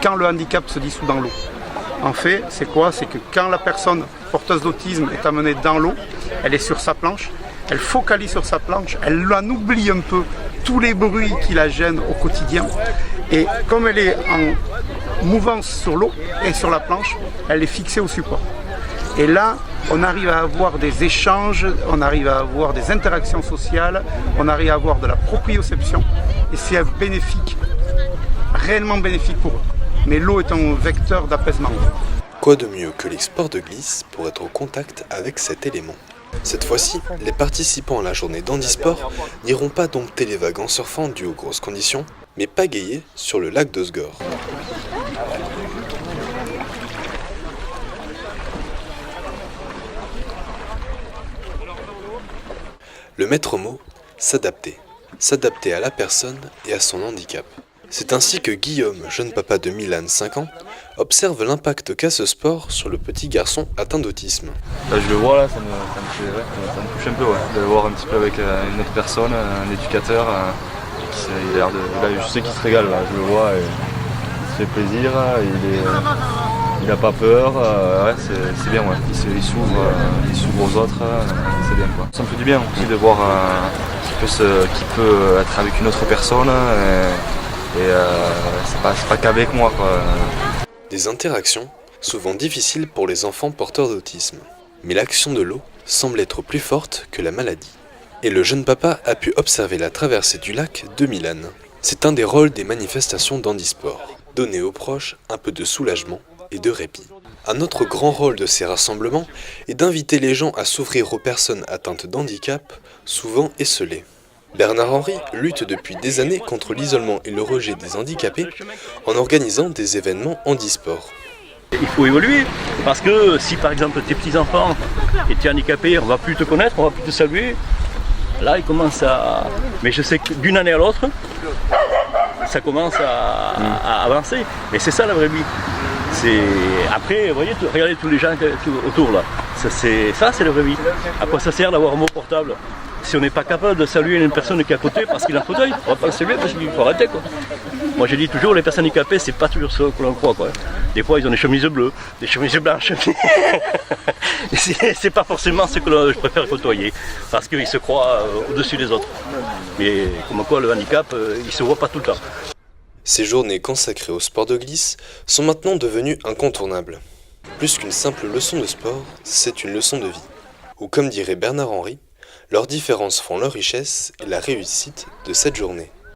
quand le handicap se dissout dans l'eau. En fait, c'est quoi? C'est que quand la personne porteuse d'autisme est amenée dans l'eau, elle est sur sa planche, elle focalise sur sa planche, elle en oublie un peu tous les bruits qui la gênent au quotidien. Et comme elle est en mouvance sur l'eau et sur la planche, elle est fixée au support. Et là, on arrive à avoir des échanges, on arrive à avoir des interactions sociales, on arrive à avoir de la proprioception. Et c'est bénéfique, réellement bénéfique pour eux. Mais l'eau est un vecteur d'apaisement. Quoi de mieux que les sports de glisse pour être au contact avec cet élément? Cette fois-ci, les participants à la journée d'handisport n'iront pas dompter les vagues en surfant dues aux grosses conditions, mais pagayer sur le lac de Sgor. Le maître mot, s'adapter. S'adapter à la personne et à son handicap. C'est ainsi que Guillaume, jeune papa de Milan, 5 ans, observe l'impact qu'a ce sport sur le petit garçon atteint d'autisme. Là, je le vois, là, ça me touche un peu, ouais, de le voir un petit peu avec une autre personne, un éducateur. Il a l'air là, je sais qu'il se régale, là, je le vois, et il se fait plaisir, il n'a pas peur, ouais, c'est bien, ouais. Il s'ouvre aux autres, c'est bien, quoi. Ça me fait du bien aussi de voir qu'il peut être avec une autre personne. Et c'est pas qu'avec moi, quoi. Des interactions souvent difficiles pour les enfants porteurs d'autisme. Mais l'action de l'eau semble être plus forte que la maladie. Et le jeune papa a pu observer la traversée du lac de Milan. C'est un des rôles des manifestations d'handisport. Donner aux proches un peu de soulagement et de répit. Un autre grand rôle de ces rassemblements est d'inviter les gens à s'ouvrir aux personnes atteintes d'handicap, souvent esseulées. Bernard Henry lutte depuis des années contre l'isolement et le rejet des handicapés en organisant des événements handisport. Il faut évoluer, parce que si par exemple tes petits-enfants étaient handicapés, on ne va plus te connaître, on ne va plus te saluer. Là, ils commencent à... Mais je sais que d'une année à l'autre, ça commence à avancer. Mais c'est ça la vraie vie. Après, vous voyez, regardez tous les gens autour là. Ça, c'est la vraie vie. À quoi ça sert d'avoir un mot portable? Si on n'est pas capable de saluer une personne qui est à côté parce qu'il est en fauteuil, on va pas le saluer parce qu'il faut arrêter, quoi. Moi j'ai dit toujours, les personnes handicapées, c'est pas toujours ce que l'on croit, quoi. Des fois ils ont des chemises bleues, des chemises blanches. C'est pas forcément ce que je préfère côtoyer, parce qu'ils se croient au-dessus des autres. Mais comme quoi le handicap, il se voit pas tout le temps. Ces journées consacrées au sport de glisse sont maintenant devenues incontournables. Plus qu'une simple leçon de sport, c'est une leçon de vie. Ou comme dirait Bernard Henry, leurs différences font leur richesse et la réussite de cette journée.